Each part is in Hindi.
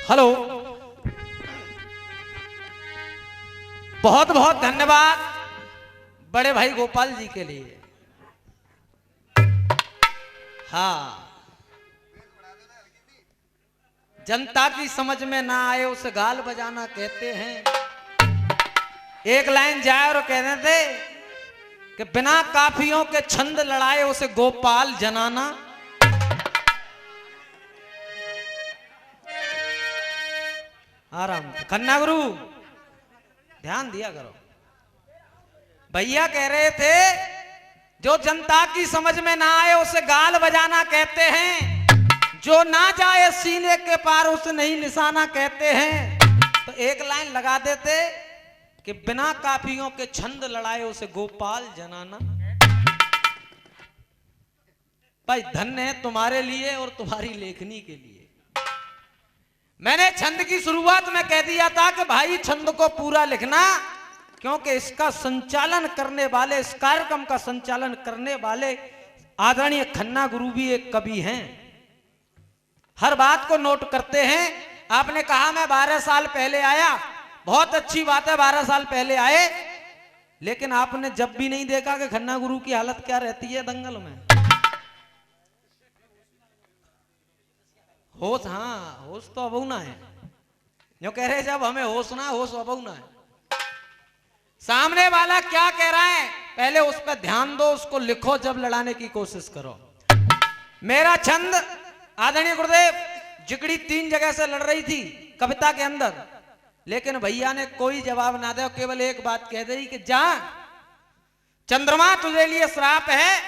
हेलो, बहुत बहुत धन्यवाद बड़े भाई गोपाल जी के लिए। हाँ, जनता की समझ में ना आए उसे गाल बजाना कहते हैं। एक लाइन जाए और कहते थे कि बिना काफियों के छंद लड़ाए उसे गोपाल जनाना। आराम, खन्ना गुरु ध्यान दिया करो। भैया कह रहे थे जो जनता की समझ में ना आए उसे गाल बजाना कहते हैं, जो ना जाए सीने के पार उसे नहीं निशाना कहते हैं। तो एक लाइन लगा देते कि बिना काफियों के छंद लड़ाए उसे गोपाल जनाना। भाई धन्य है तुम्हारे लिए और तुम्हारी लेखनी के लिए। मैंने छंद की शुरुआत में कह दिया था कि भाई छंद को पूरा लिखना, क्योंकि इसका संचालन करने वाले, इस कार्यक्रम का संचालन करने वाले आदरणीय खन्ना गुरु भी एक कवि हैं, हर बात को नोट करते हैं। आपने कहा मैं 12 साल पहले आया, बहुत अच्छी बात है 12 साल पहले आए, लेकिन आपने जब भी नहीं देखा कि खन्ना गुरु की हालत क्या रहती है दंगल में। होश, हाँ होश तो अबहुना है, जो कह रहे जब हमें होश ना, होश अबहुना है। सामने वाला क्या कह रहा है पहले उस पर ध्यान दो, उसको लिखो, जब लड़ाने की कोशिश करो। मेरा छंद आदरणीय गुरुदेव जिगड़ी 3 जगह से लड़ रही थी कविता के अंदर, लेकिन भैया ने कोई जवाब ना दे, केवल एक बात कह दी कि जा चंद्रमा तुझे लिए श्राप है,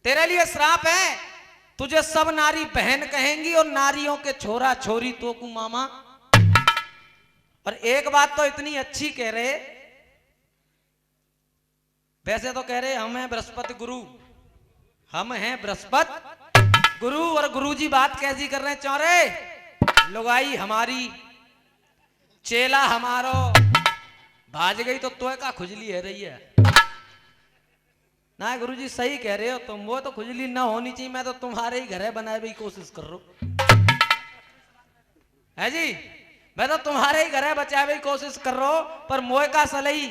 तेरे लिए श्राप है, तुझे सब नारी बहन कहेंगी और नारियों के छोरा छोरी तो कु मामा। और एक बात तो इतनी अच्छी कह रहे, वैसे तो कह रहे हम हैं बृहस्पति गुरु, हम हैं बृहस्पति गुरु, और गुरुजी बात कैसी कर रहे हैं चौरे, लुगाई हमारी चेला हमारो, भाज गई तो तोय का खुजली है रही है ना। गुरुजी सही कह रहे हो तुम, वो तो खुजली ना होनी चाहिए, मैं तो तुम्हारे ही घर बनाए भी कोशिश कर रहा हूं है जी, मैं तो तुम्हारे ही घर बचावे की कोशिश कर रहा हूं, पर मोह का सलई,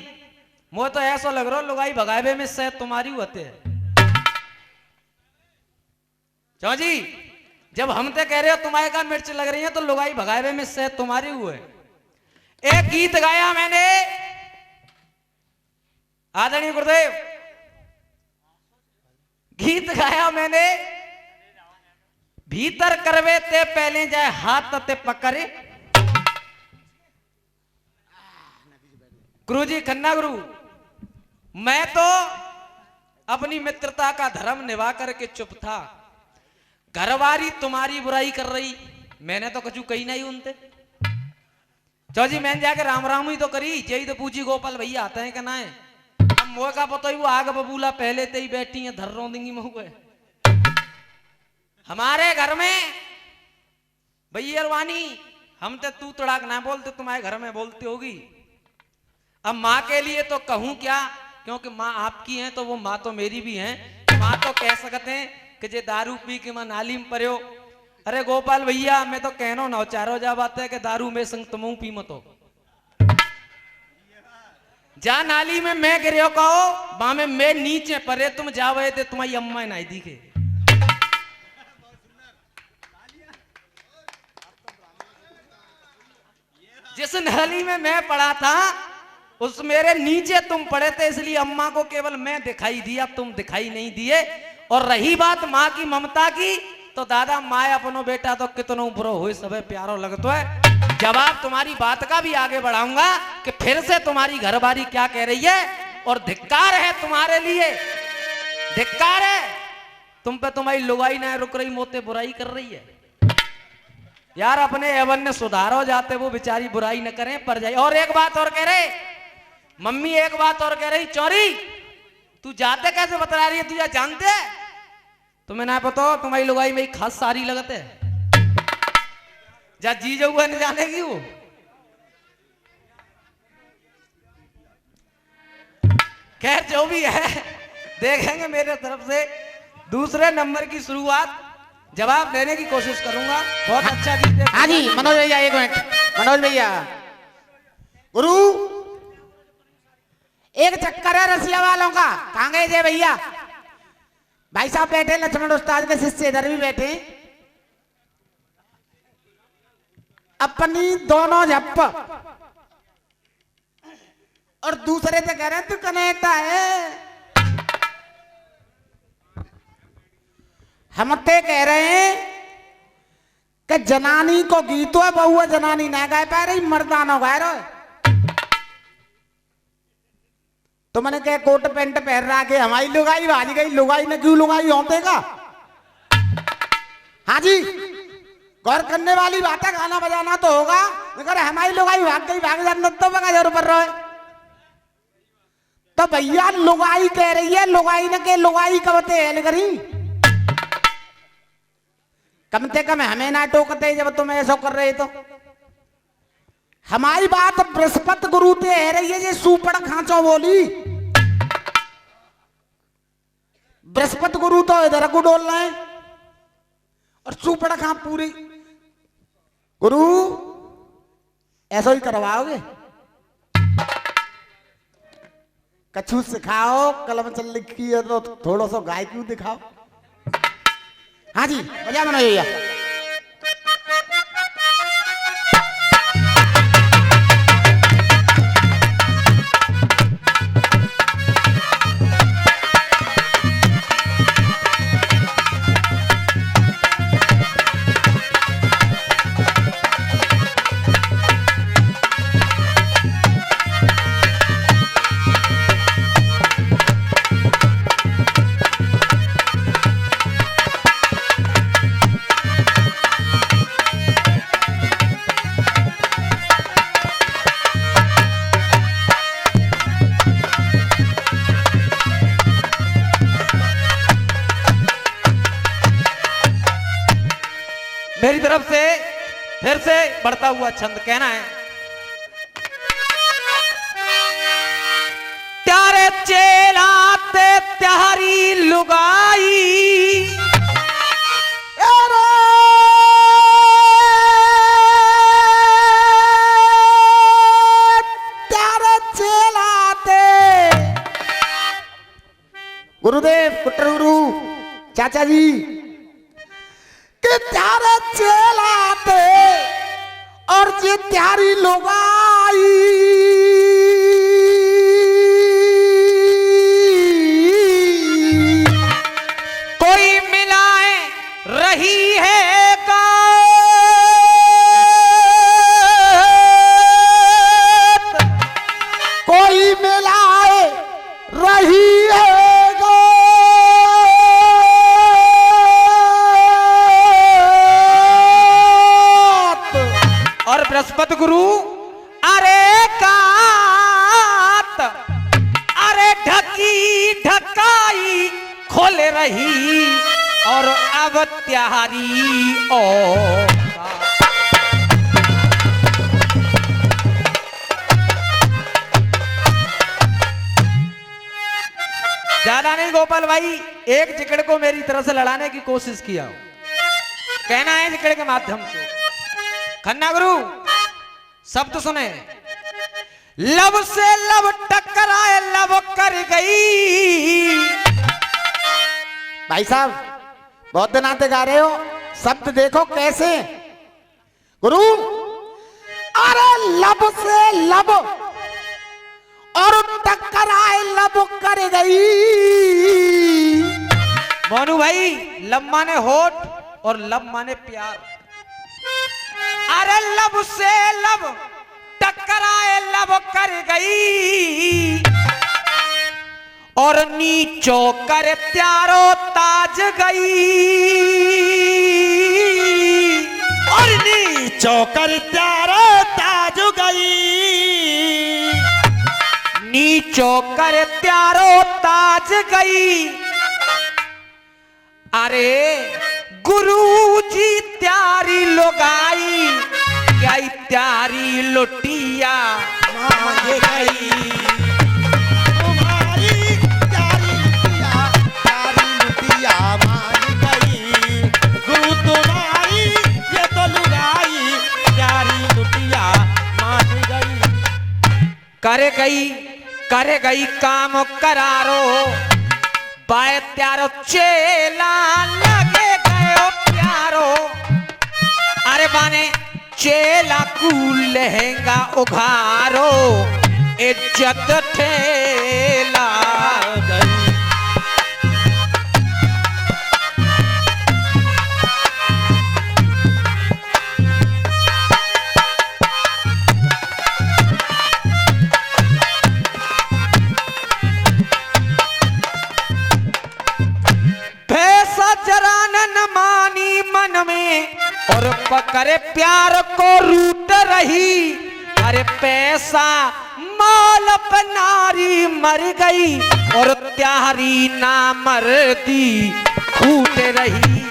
मोह तो ऐसा लग रहा लुगाई भगावे में शायद तुम्हारी होते है। क्यों जी, जब हम तो कह रहे हो तुम्हारे का मिर्च लग रही है, तो लुगाई भगावे में शायद तुम्हारी हुए। एक गीत गाया मैंने आदरणीय गुरुदेव, गीत गाया मैंने, भीतर करवे ते पहले जाए हाथ ते पकड़े। गुरुजी खन्ना गुरु, मैं तो अपनी मित्रता का धर्म निभा करके चुप था, घरवारी तुम्हारी बुराई कर रही, मैंने तो कछु कही नहीं उनते। चौजी मैंने जाके राम राम ही तो करी, यही तो पूछी गोपाल भैया आते हैं कि ना है, अब मोह का पता ही वो आग बबूला पहले ते ही बैठी है धर रो देंगी मुँह पे। हमारे घर में भैया रवानी हम तो तू तड़ाक ना बोलते, तुम्हारे घर में बोलती होगी। अब माँ के लिए तो कहूं क्या, क्योंकि माँ आपकी है तो वो माँ तो मेरी भी है। माँ तो कह सकते हैं कि जे दारू पी के माँ नाली में पर्यो, अरे गोपाल भैया मैं तो कहनो ना चारो जा बात है कि दारू में संग तुम पी मतो, जा नाली में मैं गिरो कहो बा में मैं नीचे परे, तुम जावे थे तुम्हारी अम्मा नहीं दिखे। जिस नाली में मैं पड़ा था उस मेरे नीचे तुम पड़े थे, इसलिए अम्मा को केवल मैं दिखाई दिया, तुम दिखाई नहीं दिए। और रही बात माँ की ममता की, तो दादा माए अपनो बेटा तो कितनो बुरो हो सब प्यारो लगतो है। जवाब तुम्हारी बात का भी आगे बढ़ाऊंगा कि फिर से तुम्हारी घरवारी क्या कह रही है, और धिक्कार है तुम्हारे लिए, धिक्कार है तुम पे, तुम्हारी लुगाई ना रुक रही, मोते बुराई कर रही है। यार अपने एवन ने सुधारो, जाते वो बेचारी बुराई न करें पर जाए। और एक बात और कह रहे मम्मी, एक बात और कह रही, चौरी तू जाते कैसे बता रही है, तुझे जानते है तुम्हें ना पता, तुम्हारी लुगाई में खास सारी लगते जा जी जो हुआ नहीं जानेगी वो। खैर जो भी है देखेंगे, मेरे तरफ से दूसरे नंबर की शुरुआत जवाब देने की कोशिश करूंगा। बहुत अच्छा गीत। हाँ जी मनोज भैया, एक मिनट मनोज भैया। गुरु एक चक्कर है रसिया वालों का, कहाँ गए थे भैया? भाई साहब बैठे, लक्ष्मण उस्ताद के शिष्य इधर भी बैठे। अपनी दोनों झप्प और दूसरे से कह रहे तू कनेक्टा है। हम ते कह रहे हैं कि जनानी को गीतो है, बहुआ जनानी ना गाय पा रही, मर्दाना गाय रहे। तो मैंने कहा कोट पैंट पहन रहा के हमारी लुगाई भाज गई, लुगाई ने क्यों लुगाई होते का? हाँ जी गौर करने वाली बात है, गाना बजाना तो होगा, मगर हमारी लुगाई भाग गई, भाग जाना तो बगा जरूर पर रहे। तो भैया लुगाई कह रही है, लुगाई ने के लुगाई कबते है करी, कम से कम हमें ना टोकते जब तुम ऐसा कर रहे। तो हमारी बात बृहस्पति गुरु ते है रही है, ये सुपड़ खांचो बोली। बृहस्पति गुरु तो इधर को डोल रहे हैं और सुपड़ खां पूरी। गुरु ऐसा ही करवाओगे? कछु सिखाओ, कलम चल लिखी है तो थोड़ा सा गाय क्यों दिखाओ। हाँ जी बजा मनोज भैया। मेरी तरफ से फिर से बढ़ता हुआ छंद कहना है। त्यारे चेलाते त्यारी लुगाई, त्यारे चेलाते। गुरुदेव कुट्टर गुरु चाचा जी के त्यारे चेलाते और जे त्यारी लुगाई, कोई मिलाए रही है का कोई मिलाए रही है बृहस्पति गुरु अरे कात, अरे ढकी ढकाई खोल रही और अब त्यारी ओ। ज्यादा नहीं गोपाल भाई, एक जिकड़ को मेरी तरफ से लड़ाने की कोशिश किया, कहना है जिकड़ के माध्यम से। खन्ना गुरु शब्द सुने। लब से लब टकराए लब कर गई। भाई साहब बहुत दिन आते गा रहे हो, शब्द देखो कैसे। गुरु अरे लब से लब और टकराए लब कर गई। मोनू भाई लब माने होठ और लब माने प्यार। अरे लब से लब टकराए लब कर गई और नीचो कर त्यारो ताज गई। और नीचो कर त्यारो ताज गई। नीचो कर त्यारो ताज गई। अरे गुरुजी त्यारी लुगाई, क्या त्यारी लुटिया मांग गई। तुम्हारी त्यारी लुटिया मांग गई। गुरु करे गई काम करारो, बाय त्यारो चेला लगे गयो प्यारो। अरे बाने चेला कू लहंगा उघारो, इज्जत ठेला गई। न मानी मन में और पकड़े प्यार को रूट रही। अरे पैसा माल नारी मर गई और त्यारी ना मरदी फूट रही।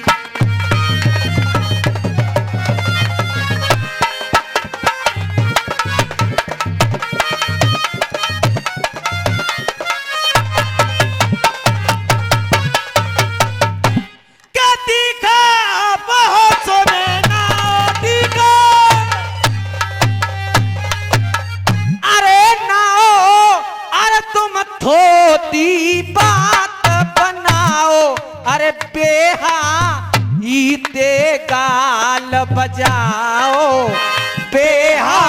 थोती बात बनाओ, अरे बेहा ईते गाल बजाओ, बेहा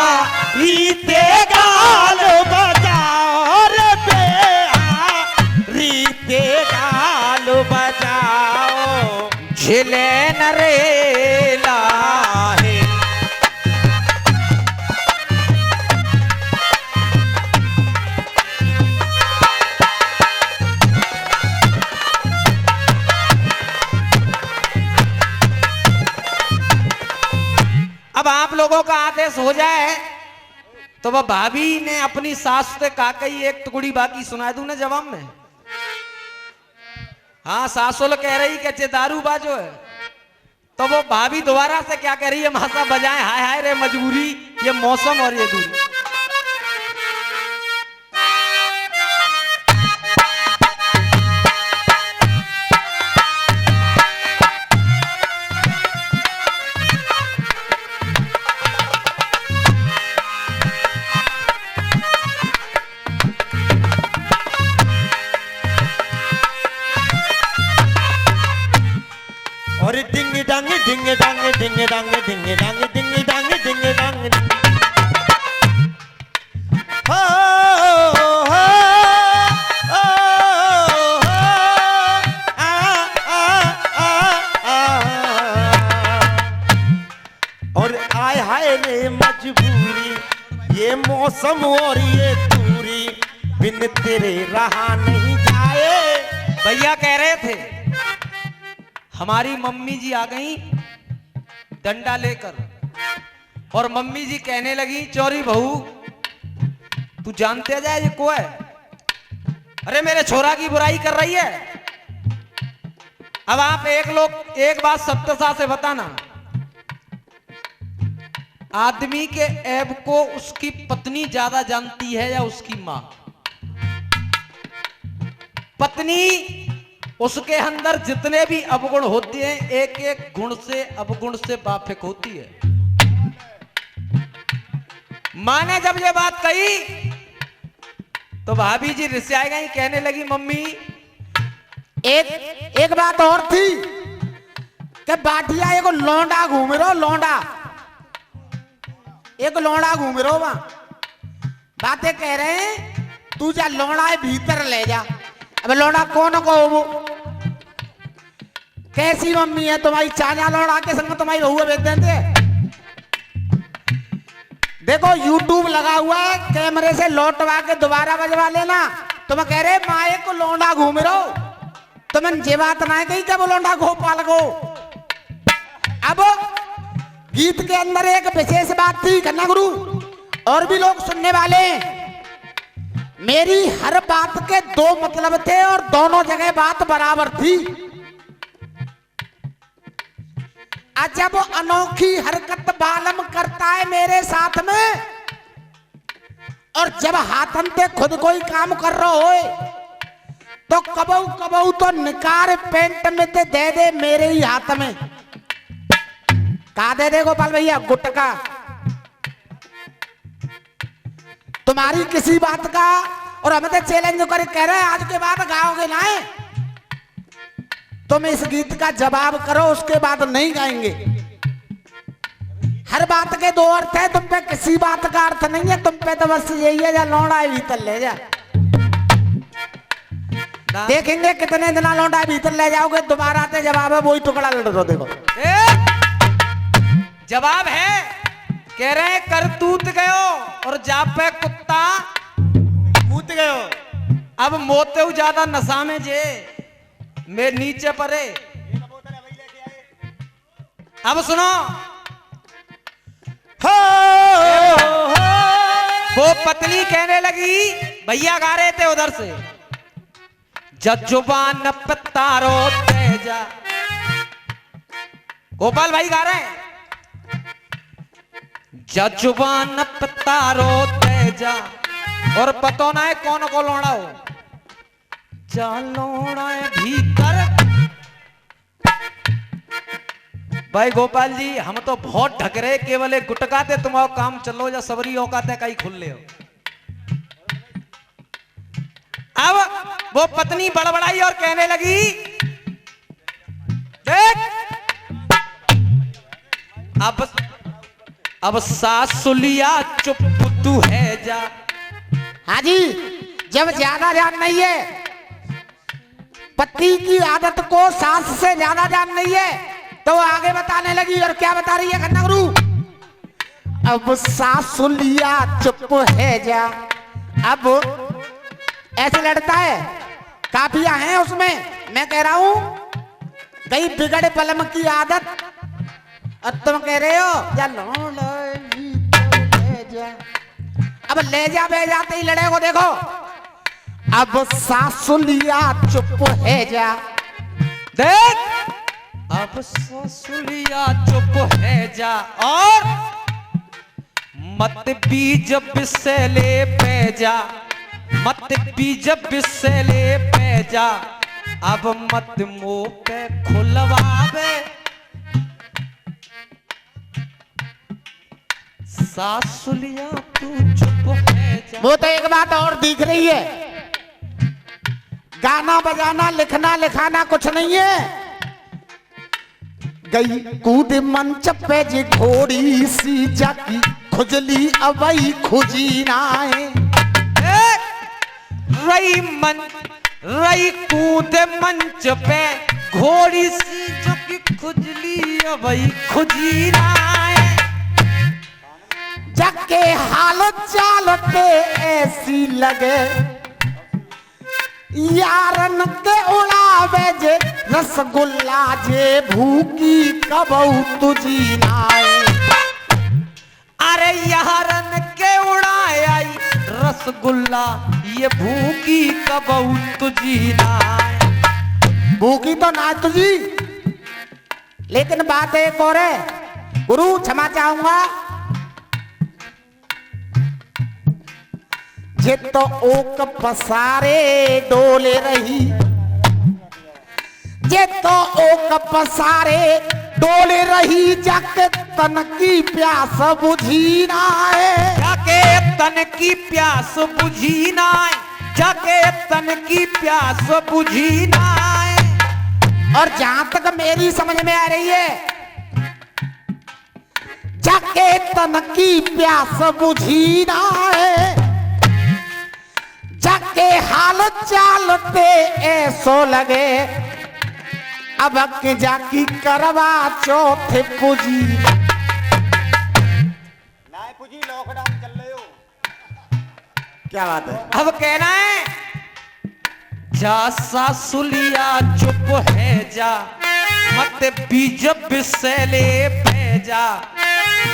ईते गाल बजाओ, अरे बेहा रीते गाल बजाओ। झिले नरेला है अब आप लोगों का आदेश हो जाए तो वह भाभी ने अपनी सास से कहा कही एक टुकड़ी बाकी सुना दूं ना जवाब में। हाँ सासुल कह रही कि दारू बाजो है, तो वो भाभी दोबारा से क्या कह रही है, मासा बजाए हाय हाय रे मजबूरी, ये मौसम और ये दूरी। और डिंग डंग डिंग डंग डिंग डंग डिंग डंग डिंग डंग डिंग डंग हो हो और आय हाय रे मजबूरी, ये मौसम और ये दूरी, बिन तेरे रहा नहीं जाए। भैया कह रहे थे हमारी मम्मी जी आ गई डंडा लेकर, और मम्मी जी कहने लगी चोरी बहू तू जानते जाए ये को है, अरे मेरे छोरा की बुराई कर रही है। अब आप एक बात सत्यता से बताना, आदमी के ऐब को उसकी पत्नी ज्यादा जानती है या उसकी मां? पत्नी उसके अंदर जितने भी अवगुण होते हैं एक एक गुण से अवगुण से वाफिक होती है। मां ने जब ये बात कही तो भाभी जी रिसाई गई, कहने लगी मम्मी एक बात और थी कि बाटिया एक लौंडा घूम रहो, लौंडा एक लौंडा घूम रहो, वहां बातें कह रहे हैं तू जा लौंडा भीतर ले जा। अब लौंडा कौन को वो कैसी मम्मी है तुम्हारी, चाचा लौंडा के संग तुम्हारी बहू बेच देते। देखो YouTube लगा हुआ है, कैमरे से लौटवा के दोबारा बजवा लेना। तुम कह रहे माए को लौंडा घूम रहो, तुमने ये बात ना कही क्या वो लौंडा गोपाल को। अब गीत के अंदर एक विशेष बात थी कन्या गुरु, और भी लोग सुनने वाले, मेरी हर बात के दो मतलब थे और दोनों जगह बात बराबर थी। जब वो अनोखी हरकत बालम करता है मेरे साथ में, और जब हाथन पे खुद कोई काम कर रहा हो तो कबऊ कबऊ तो निकार पेंट में ते दे मेरे ही हाथ में। का दे गोपाल भैया? गुटका। तुम्हारी किसी बात का, और हमें तो चैलेंज कर कह रहे हैं आज के बाद गाओगे ना है? तुम इस गीत का जवाब करो, उसके बाद नहीं गाएंगे। हर बात के दो अर्थ है, तुम पे किसी बात का अर्थ नहीं है, तुम पे तो बस यही है, जा लौंडा है भीतर ले जा। देखेंगे कितने दिन लौंडा भीतर ले जाओगे, दोबारा आते जवाब है वही टुकड़ा लड़ दो। देखो जवाब है, कह रहे हैं करतूत गयो और जा पे कुत्ता कूद गयो। अब मोते ज्यादा नशा में जे मैं नीचे परे। अब सुनो, वो पत्नी कहने लगी, भैया गा रहे थे उधर से, जजुबान पत्तारो तेजा। गोपाल भाई गा रहे हैं, जजुबान पत्तारो तेजा, और पतो ना है कौन को लोड़ा हो, जा लोड़ा है भीतर। भाई गोपाल जी, हम तो बहुत ढक रहे, केवल एक गुटकाते तुम्हारा काम चलो, या सबरी औकाते कहीं खुले हो। अब वो पत्नी बड़बड़ाई और कहने लगी, देख अब सासुलिया चुप तू है जा। हाँ जी, जब ज्यादा जान नहीं है, पति की आदत को सास से ज्यादा जान नहीं है, तो वो आगे बताने लगी। और क्या बता रही है खन्ना गुरु? अब सासुलिया चुप है जा। अब ऐसे लड़ता है, काफियां हैं उसमें। मैं कह रहा हूं कहीं बिगड़े पलम की आदत, और तुम कह रहे हो जा ले जा। अब ले जा बे जाते ही लड़े को देखो। अब सासुलिया चुप है जा। देख अब सासुलिया चुप है जा, और मत बीज बिसले पे जा, मत बीज बिसले पे जा। अब मत मुंह पे खुलवावे, सासुलिया तू चुप है जा। वो तो एक बात और दिख रही है, गाना बजाना लिखना लिखाना कुछ नहीं है। गई कूद मंच पे जी घोड़ी सी जाकी, खुजली अवई खुजी नाए। रई कूद मंच पे घोड़ी सी जो की खुजली अवई खुजी नाए। जके हाल चाल पे ऐसी लगे, यारन के उड़ावे जे रसगुल्ला, जे भूखी कबऊ तुझी नाए। अरे यारन के उड़ाया रसगुल्ला, ये भूखी कबऊ तुझी नाए। भूखी तो ना तुझी, लेकिन बात एक और है। गुरु क्षमा चाहूंगा, जे तो ओक पसारे डोले रही, जे तो ओक पसारे डोले रही, जाके तन की प्यास बुझी ना है। जाके तन की प्यास बुझी ना है, जाके तन की प्यास बुझी ना है। और जहां तक मेरी समझ में आ रही है, जाके तन की प्यास बुझी ना है, जाके हाल चाल पे ऐसो लगे, अब के जाकी करवा चौथ पूजी नाय पूजी लॉकडाउन चल रहे हो। क्या बात है? अब कहना है, जा सासुलिया चुप है जा, मत बीज बिसले पे जा।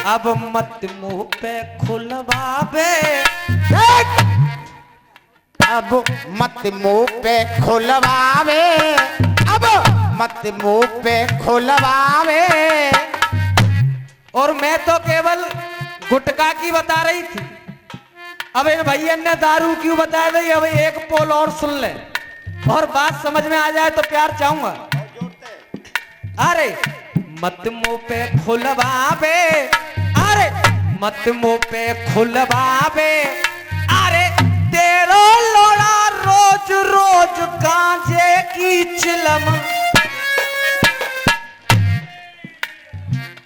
अब मत मुंह पे खुलवावे, अब मत मुंह पे खुलवावे, अब मत मुंह पे खुलवावे। और मैं तो केवल गुटखा की बता रही थी, अब इन भैया ने दारू क्यों बता दी। अब एक पोल और सुन ले, और बात समझ में आ जाए तो प्यार चाहूंगा। अरे मत मुंह पे खुलवावे, अरे मत मुंह पे खुलवावे, तेरो लोड़ा रोज रोज गांजे की चिलम।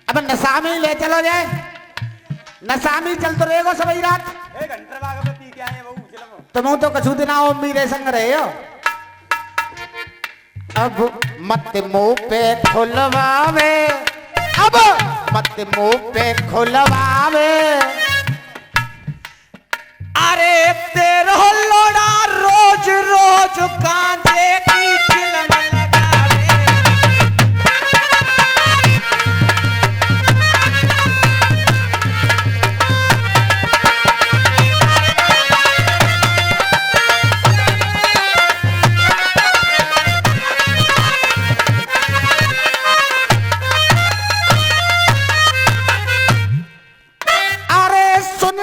अब नशा में ही ले चलो जाए, नशा में चल तो रहेगो सभी रात। तुम तो कछु दिन आओ मेरे संग रहे हो। अब मत मुंह पे खुलवावे, अब मत मुंह पे खुलवावे। अरे तेरो लोड़ा रोज रोज गांजे की चिलम लगावे।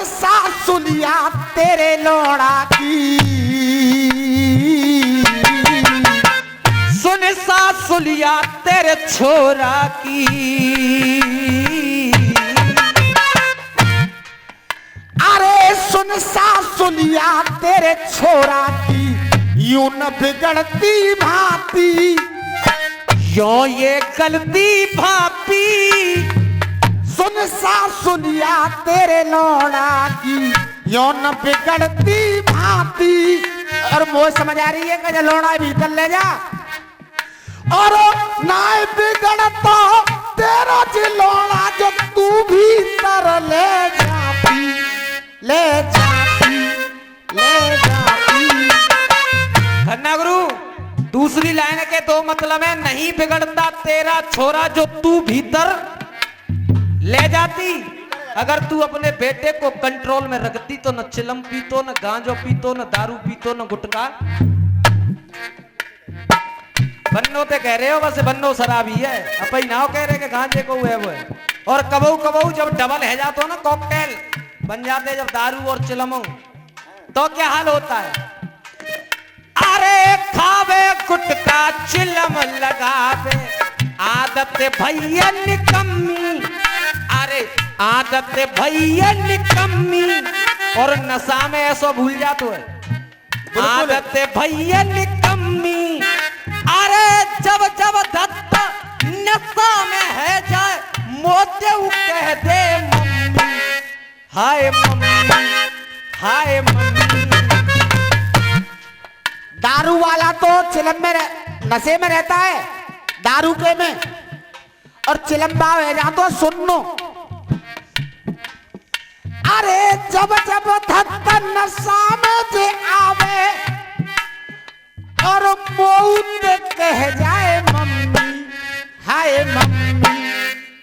सासुलिया तेरे लोड़ा की, सुन सासुलिया तेरे छोरा की। अरे सुन सासुलिया तेरे छोरा की, यूं न बिगड़ती भांति, यो ये गलती भापी। सुन सासुलिया तेरे लोड़ा की, यो न बिगड़ती भांति। और मोह समझ आ रही है कि लोड़ा भीतर ले जा, और ना बिगड़ता तेरा लोड़ा जो तू भीतर ले जाती, ले जाती, ले जाती। खन्ना गुरु दूसरी लाइन के दो मतलब है, नहीं बिगड़ता तेरा छोरा जो तू भीतर ले जाती। अगर तू अपने बेटे को कंट्रोल में रखती तो न चिलम पीतो, न गांजो पीतो, न दारू पीतो, न गुटखा। बन्नो ते कह रहे हो बस बन्नो शराबी है, अपई नाव कह रहे कि गांजे को है वो है। और कबू कबू जब डबल है जाते हो ना, कॉकटेल बन जाते जब दारू और चिलमो, तो क्या हाल होता है। अरे खावे गुटका चिलम लगावे, आदत भैया निकम्मी। अरे आदत भैया निकम्मी, और नशा में ऐसा भूल जाते है आदत भैया निकम्मी। अरे जब जब दत्त नशा में है जाए, मोते कह दे मम्मी, हाय मम्मी, हाय मम्मी। दारू वाला तो चिलम में नशे में रहता है, दारू के में, और चिलम्बा है जा तो सुनो। अरे जब जब धक्कन नशा में जे आवे, और मौत कह जाए मम्मी, हाय मम्मी,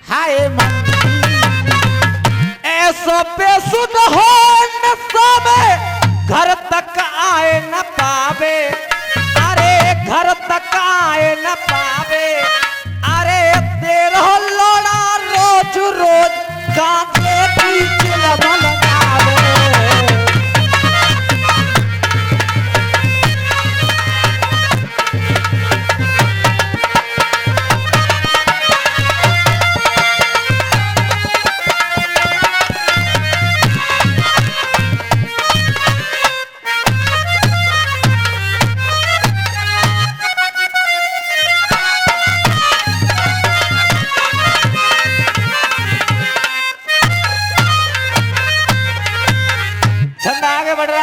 हाय मम्मी। ऐसो बेसुध हो नशा में, घर तक आए न पावे। अरे घर तक आए न पावे। अरे तेरा लोड़ा रोज रोज गांजे की चिलम लगावे।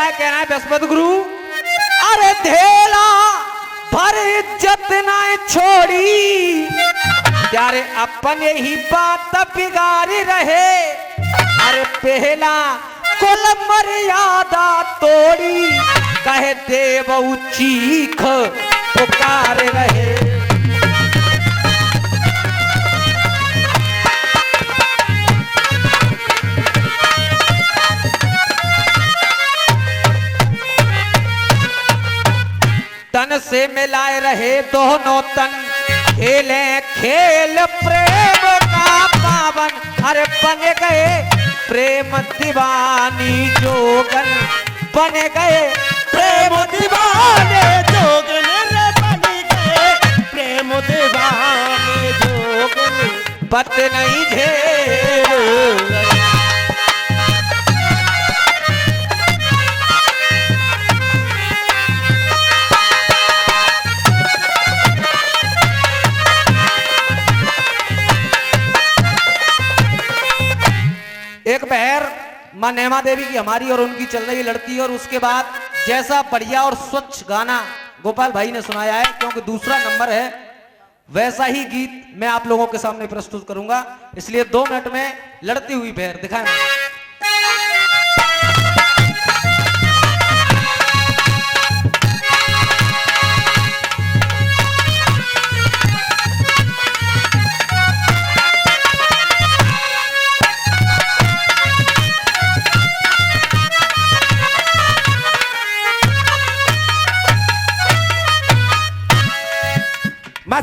कहना है बृहस्पत गुरु, अरे धेला भर इज्जत ना छोड़ी, प्यारे अपने ही बात बिगाड़ी रहे। अरे पहला कुल मर्यादा तोड़ी, कहे देव चीख पुकार रहे। तन से मिलाए रहे दोनों तन, खेले खेल प्रेम का पावन। अरे बन गए प्रेम दीवानी जोगन, बन गए प्रेम दीवाने जोगन, बन गए प्रेम दीवाने जोगन, पत नहीं झेल। माँ नेमा देवी की हमारी और उनकी चल रही लड़ती, और उसके बाद जैसा बढ़िया और स्वच्छ गाना गोपाल भाई ने सुनाया है, क्योंकि दूसरा नंबर है, वैसा ही गीत मैं आप लोगों के सामने प्रस्तुत करूंगा। इसलिए 2 मिनट में लड़ती हुई भैर दिखाएं।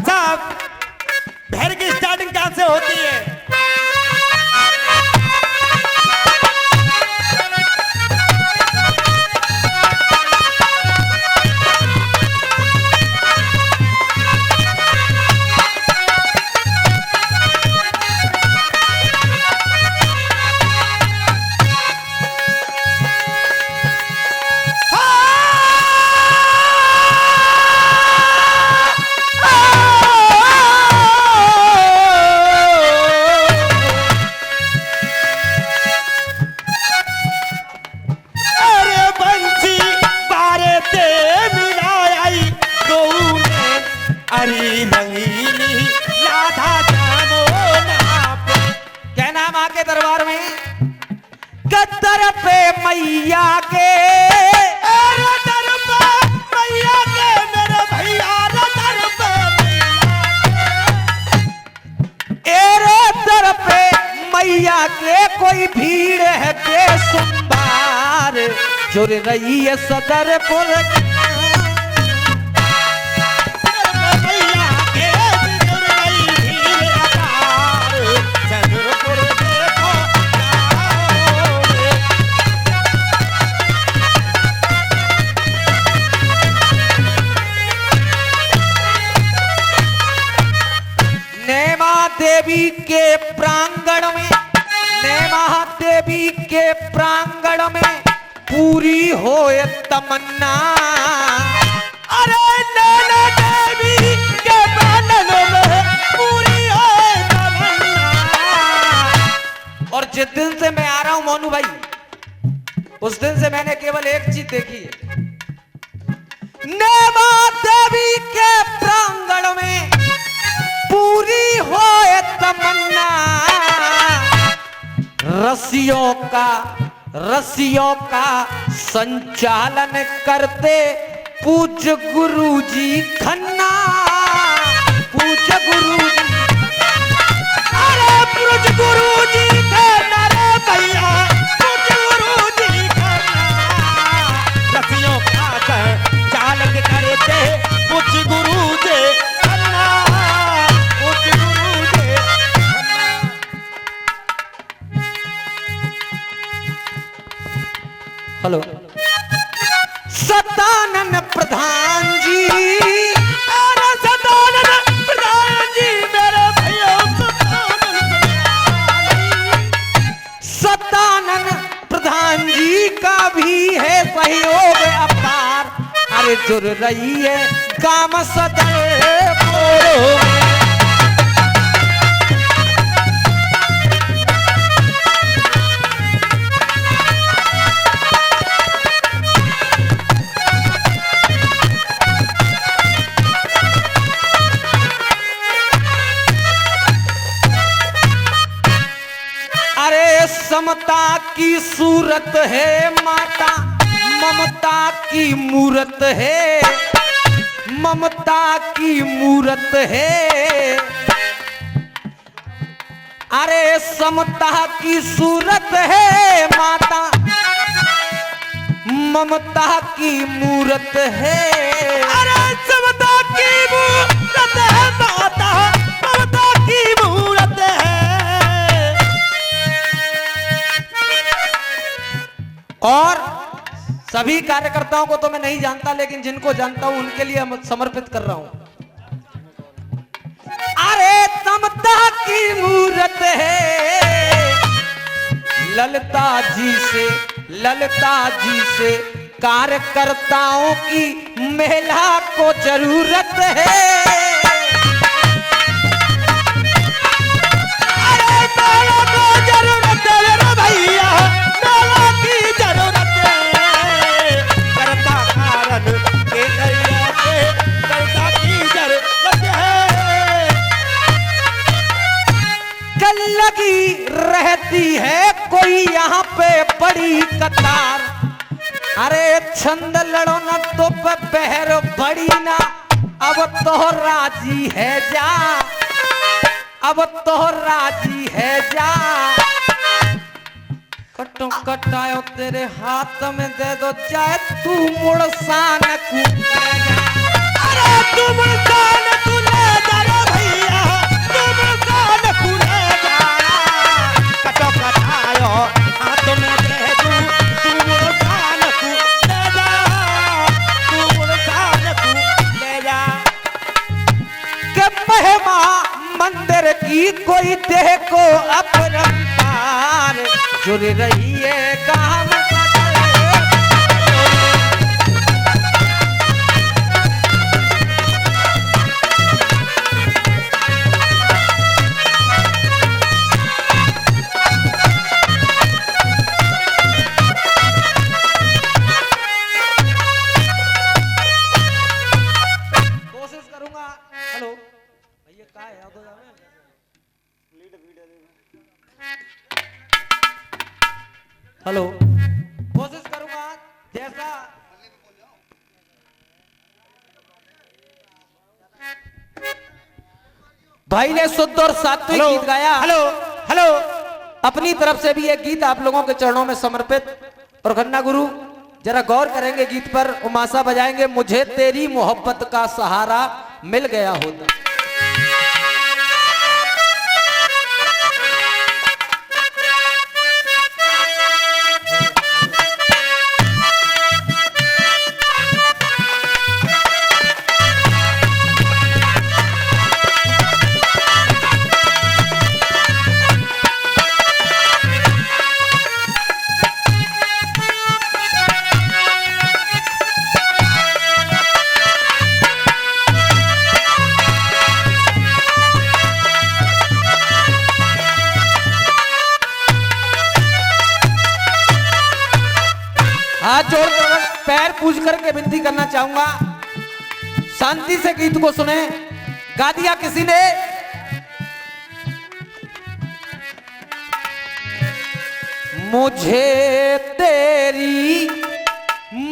साहब भैर की स्टार्टिंग कहां से होती है? दरबार में कतर पे मैया के, दर पे मैया के मेरे भैया, दर पे एरे दर पे मैया के कोई भीड़ है बेसुमार, जुड़ रही है सदरपुर देवी के प्रांगण में, नेमा देवी के प्रांगण में पूरी होए तमन्ना। अरे नैना देवी के प्रांगण में पूरी होए तमन्ना। और जिस दिन से मैं आ रहा हूं मोनू भाई, उस दिन से मैंने केवल एक चीज देखी है, नेमा देवी के प्रांगण में पूरी होए तमन्ना। रसियों का संचालन करते पूज्य गुरुजी खन्ना, पूज्य गुरुजी, अरे पूज्य गुरुजी खन्ना रे भैया, पूज्य गुरुजी खन्ना। रसियों का संचालन करते पूज्य गुरुजी खन्ना, पूज्य गुरुजी खन्ना। हेलो सदानंद प्रधान जी, अरे सदानंद प्रधान जी मेरे भैया, सदानंद प्रधान जी का भी है सहयोग अपार। अरे जुड़ रही है काम सदरपुर। समता की सूरत है माता, ममता की मूरत है, ममता की मूरत है। अरे समता की सूरत है माता, ममता की मूरत है। अरे समता की मूरत है माता, ममता की मूरत है। और सभी कार्यकर्ताओं को तो मैं नहीं जानता, लेकिन जिनको जानता हूं उनके लिए समर्पित कर रहा हूं। अरे समता की मूरत है, ललिता जी से कार्यकर्ताओं की महिला को जरूरत है। अरे महिला को जरूरत है भैया, लगी रहती है कोई यहाँ पे बड़ी कतार। अरे छंद लड़ो न तो बहर बड़ी ना, अब तो राजी है जा, अब तो राजी है जा। कटो कटायो तेरे हाथ में दे दो, चाहे तू मुड़ सान कूदेगा। अरे तुम कान खुले जा रे भैया, तुम कान खुले जा। कटो कटायो हाथ में दे दूं, तुम कान खुले जा, तुम कान खुले जा। के महिमा मंदिर की कोई देह को अपरंपार, जुड़ रही है काम कोशिश करूंगा। हेलो भैया क्या है, याद हो जावे हेलो, कोशिश करूंगा जैसा भाई ने शुद्ध और सात्विक गीत गाया। Hello hello. अपनी तरफ से भी एक गीत आप लोगों के चरणों में समर्पित। और खन्ना गुरु जरा गौर करेंगे गीत पर, उमासा बजाएंगे, मुझे तेरी मोहब्बत का सहारा मिल गया होता। हाथ जोड़कर पैर पूज करके विनती करना चाहूंगा, शांति से गीत को सुने। गा दिया किसी ने, मुझे तेरी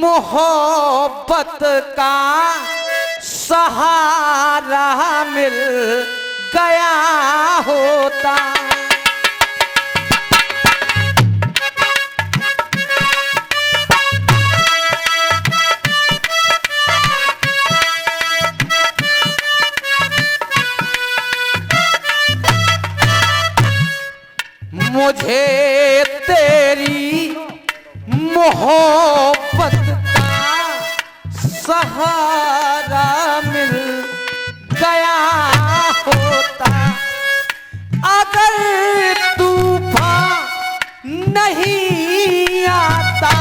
मोहब्बत का सहारा मिल गया होता। मुझे तेरी मोहब्बत का सहारा मिल गया होता। अगर तूफान नहीं आता,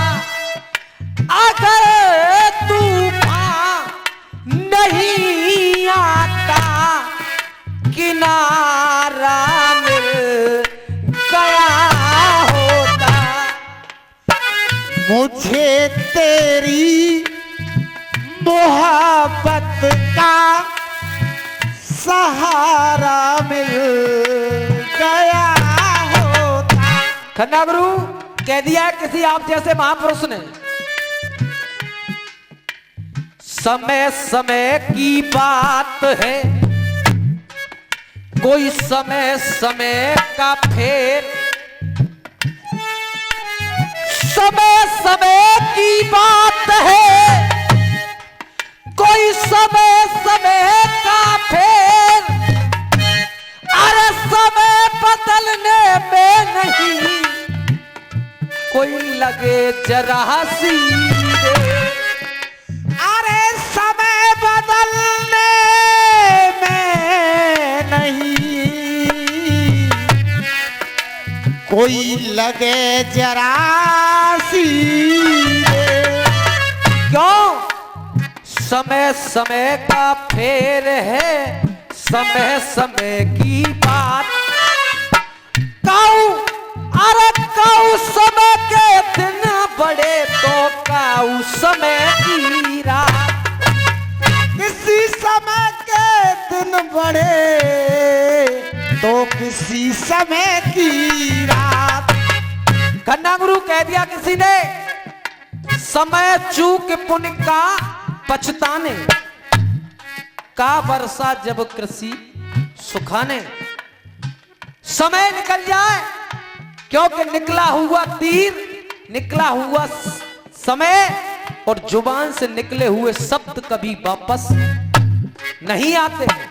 अगर तूफान नहीं आता, किनारा मिल गया होता। मुझे तेरी मोहब्बत का सहारा मिल गया होता। खन्ना गुरु कह दिया है किसी आप जैसे महापुरुष ने, समय समय की बात है, कोई समय समय का फेर, समय समय की बात है, कोई समय समय का फेर। अरे समय बदलने में नहीं, कोई लगे जरा सीधे। अरे समय बदलने में नहीं, कोई लगे जरा सीधे। क्यों? समय समय का फेर है, समय समय की बात। काऊ, अरे काऊ समय के दिन बड़े तो काऊ समय की रात। किसी समय के दिन बड़े तो किसी समय की रात। खन्ना गुरु कह दिया किसी ने, समय चूक पुण्य का पछताने का वर्षा जब कृषि सुखाने। समय निकल जाए क्योंकि निकला हुआ तीर, निकला हुआ समय और जुबान से निकले हुए शब्द कभी वापस नहीं आते हैं।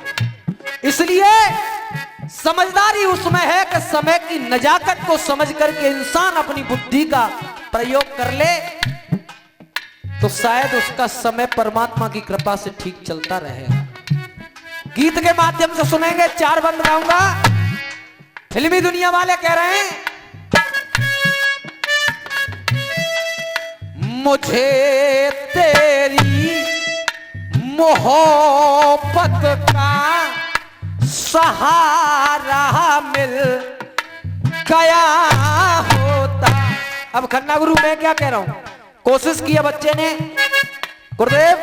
इसलिए समझदारी उसमें है कि समय की नजाकत को समझ करके इंसान अपनी बुद्धि का प्रयोग कर ले तो शायद उसका समय परमात्मा की कृपा से ठीक चलता रहेगा। गीत के माध्यम से सुनेंगे, 4 बंद गाऊंगा। फिल्मी दुनिया वाले कह रहे हैं, मुझे तेरी मोहब्बत का सहारा मिल गया होता। अब खन्ना गुरु मैं क्या कह रहा हूं, कोशिश किया बच्चे ने, गुरुदेव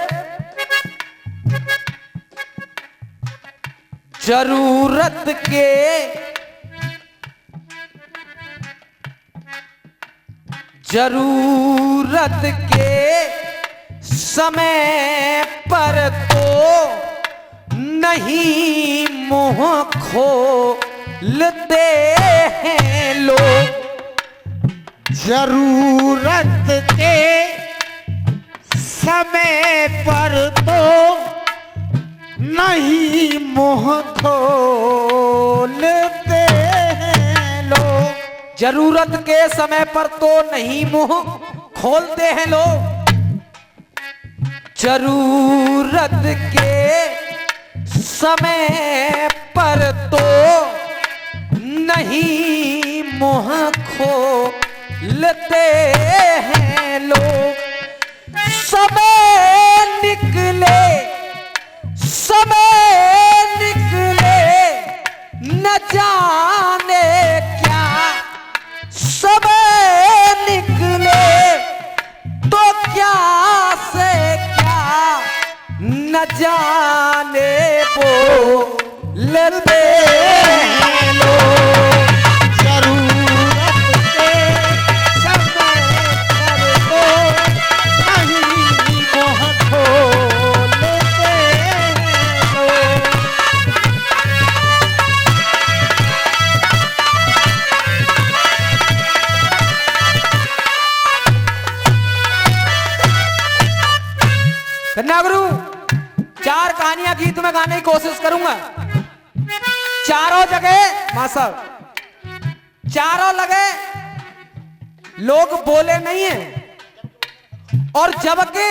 जरूरत के समय पर तो नहीं मुंह खोलते हैं लोग। जरूरत के समय पर तो नहीं मुंह खोलते हैं लोग। जरूरत के समय पर तो नहीं मुंह खोलते हैं लोग। जरूरत के समय पर तो नहीं मुंह खोलते हैं लोग। समय निकले न जाने क्या, समय निकले तो क्या से क्या न जाने बोलते हैं लोग। जरूरत के समय पर तो नहीं मुंह खोलते हैं लोग। कन्या गुरु 4 कहानियां गीत में गाने की कोशिश करूंगा। चारों जगह मास्टर, चारों लगे लोग बोले नहीं है और जबकि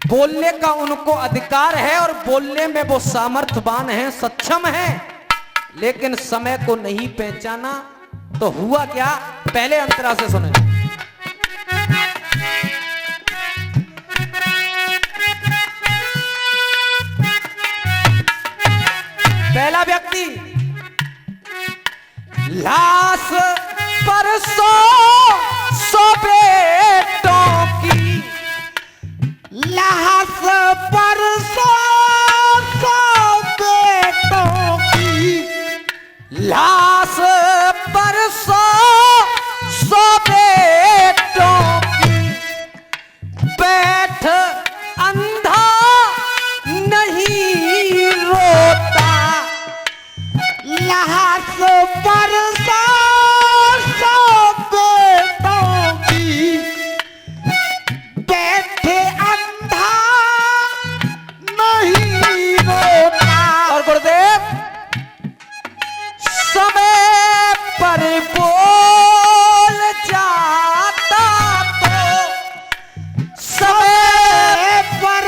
बोलने का उनको अधिकार है और बोलने में वो सामर्थ्यवान है, सक्षम है, लेकिन समय को नहीं पहचाना। तो हुआ क्या, पहले अंतरा से सुने। पहला व्यक्ति, लाश पर 100 बेटों की, लाश पर 100 बेटों की, लाश पर 100 बेटों की, बैठ अंधा नहीं रोता। लाश पर 100 बेटों की, बैठे अंधा नहीं रोता। और गुरुदेव समय पर बोल जाता तो, समय पर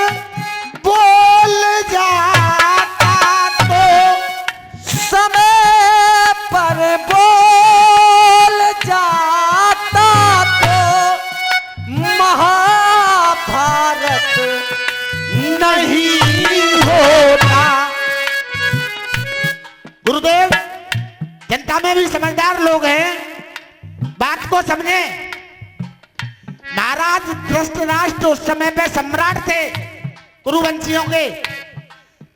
बोल जाता तो, समय पर बोल जाता तो महाभारत नहीं होता। गुरुदेव, जनता में भी समझदार लोग हैं, बात को समझे। महाराज धृतराष्ट्र उस समय पे सम्राट थे कुरुवंशियों के,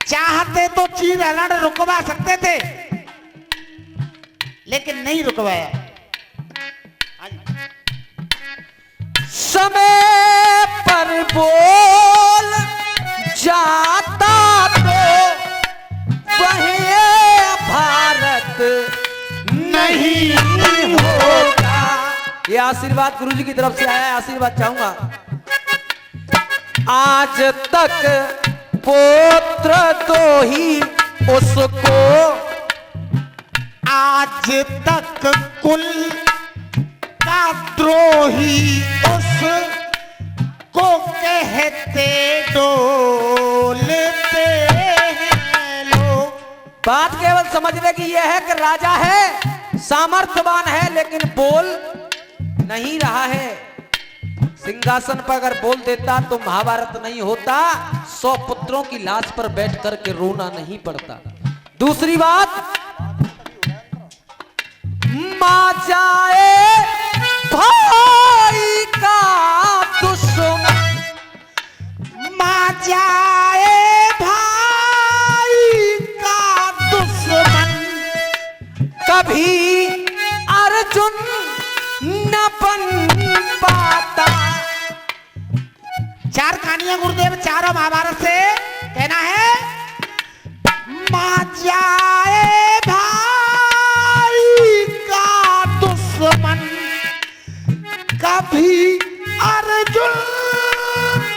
चाहते तो चीर हरण रुकवा सकते थे, लेकिन नहीं रुकवाया। समय पर बोल जाता तो वह भारत नहीं होगा। ये आशीर्वाद गुरु जी की तरफ से आया है, आशीर्वाद चाहूंगा। आज तक पुत्र तो ही उसको, आज तक कुल का द्रोही उसको कहते डोलते हैं लोग। बात केवल समझने की यह है कि राजा है, सामर्थ्यवान है, लेकिन बोल नहीं रहा है। सिंहासन पर अगर बोल देता तो महाभारत नहीं होता, 100 पुत्रों की लाश पर बैठ करके रोना नहीं पड़ता। दूसरी बात, मां जाए भाई का दुश्मन, मां जाए भाई का दुश्मन, कभी अर्जुन न बन पाता। 4 कहानियां गुरुदेव, चारों महाभारत से कहना है। मां जाए भाई का दुश्मन, कभी अर्जुन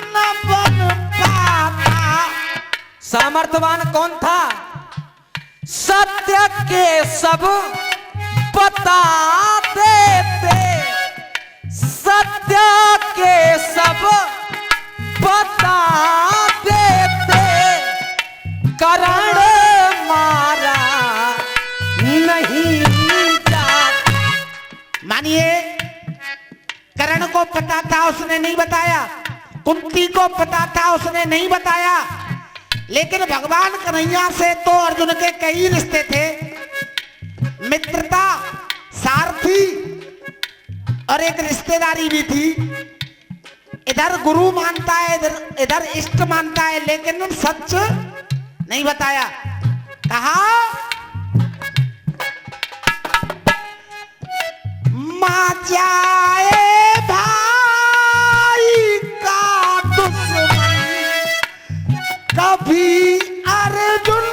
न बन पाता। सामर्थ्यवान कौन था? सत्य के सब बता देते, सत्य के सब बता देते, करण मारा नहीं जाता। मानिए, कर्ण को पता था, उसने नहीं बताया। कुंती को पता था, उसने नहीं बताया। लेकिन भगवान कन्हैया से तो अर्जुन के कई रिश्ते थे, मित्रता, सारथी और एक रिश्तेदारी भी थी। इधर गुरु मानता है, इधर इष्ट मानता है, लेकिन सच नहीं बताया। कहा मां जाए भाई का दुश्मन, कभी अर्जुन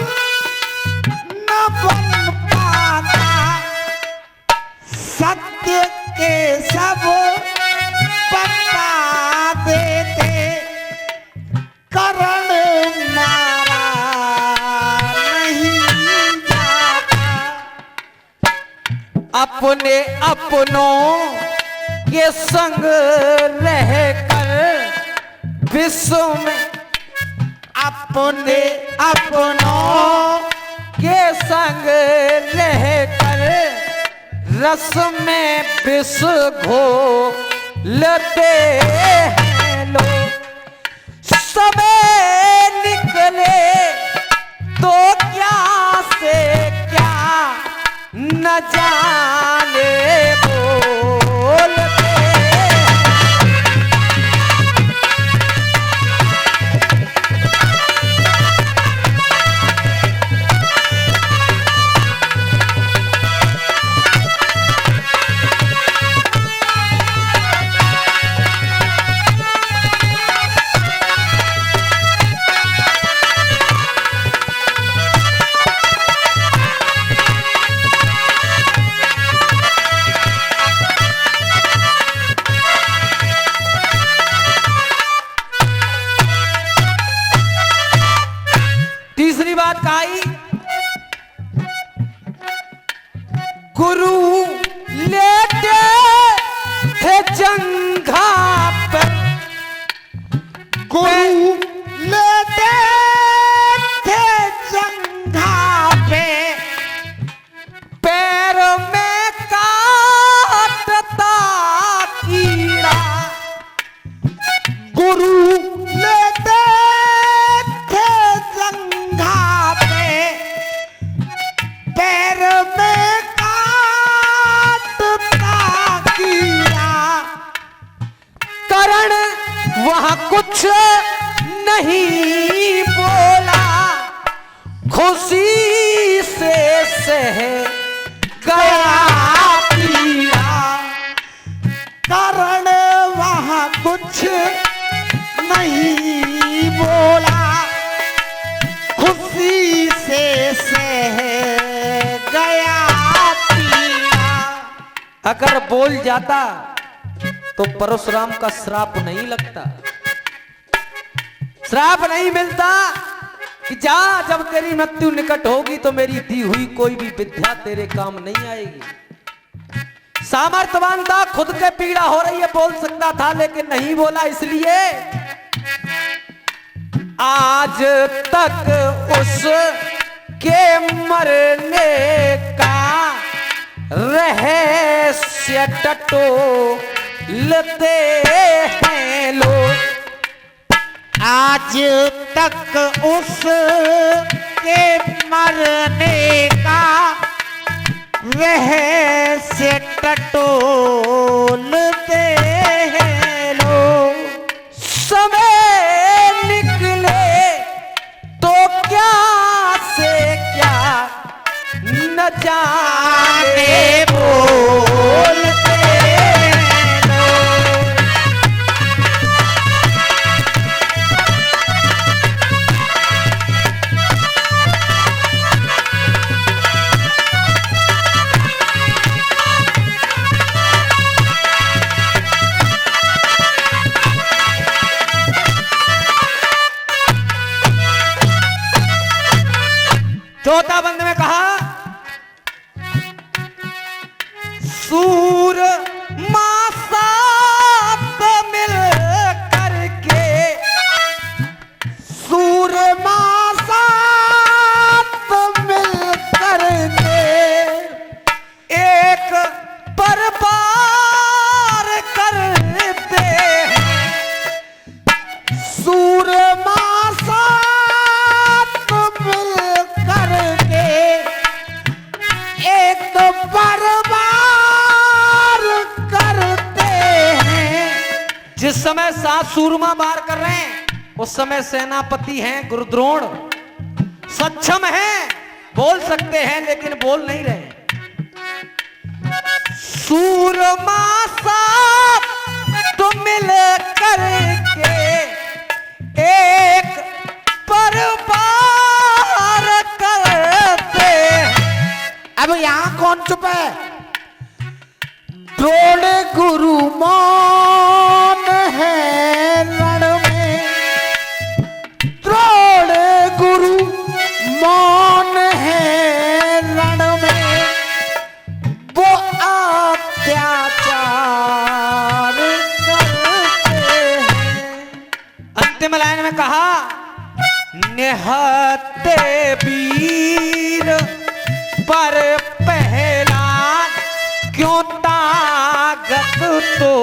न बन पाता। सत्य के सब बता देते, करण मारा नहीं जाता। अपने अपनों के संग रहकर विश्व में, अपने अपनों के संग रहकर रस में विष घोलते हैं लोग। सबे निकले तो क्या से क्या न जाने बोलते हैं। तीसरी बात कही, गुरु लेते थे जंघा पर, गुरु लेते थे जंघा पे, पैर में काटता कीड़ा। गुरु लेते थे जंघा पे, पैर में काटता कीड़ा। करण वहां कुछ नहीं बोला, खुशी से सह गया नहीं बोला, खुशी से सह गया पीड़ा। अगर बोल जाता तो परशुराम का श्राप नहीं लगता, श्राप नहीं मिलता कि जा जब तेरी मृत्यु निकट होगी तो मेरी दी हुई कोई भी विद्या तेरे काम नहीं आएगी। सामर्थ्यवान था, खुद के पीड़ा हो रही है, बोल सकता था लेकिन नहीं बोला, इसलिए आज तक उस के मरने का रहस्य टटोलते हैं लोग। आज तक उस के मरने का रहस्य टटोलते हैं लोग। समय निकले तो क्या से क्या न जाने बोलते हैं लोग। चौथा बंद में कहा, सूर मासात मिल करके, सूर मासात मिल करके एक परबार करते हैं। सूर मासात मिल करके एक तो बर्बाद करते हैं। जिस समय 7 सूरमा वार कर रहे हैं उस समय सेनापति हैं गुरुद्रोण, सक्षम हैं, बोल सकते हैं लेकिन बोल नहीं रहे। सूरमा साथ तो मिल करके एक परबार करते हैं। अब यहाँ कौन चुप है? द्रोण गुरु मौन है रण में, द्रोण गुरु मौन है रण में, वो अत्याचार करते हैं। अंतिम लाइन में कहा, निहत्ते वीर पर पहला क्यों ताकत तो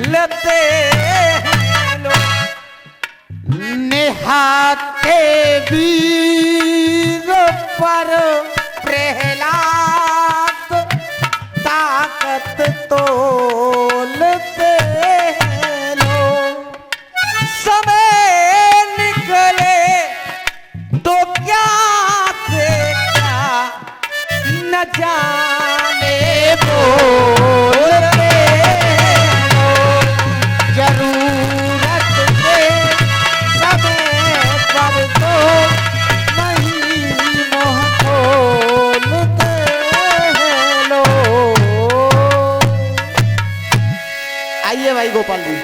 लेते हैं लोग। निहाते वीर पर प्रहलाद ताकत तोलते हैं लोग। समय निकले तो क्या से क्या न जाने बोलते हैं लोग। जरूरत के समय पर तो नहीं मोह खोलते हैं लोग। आइए भाई गोपाल जी।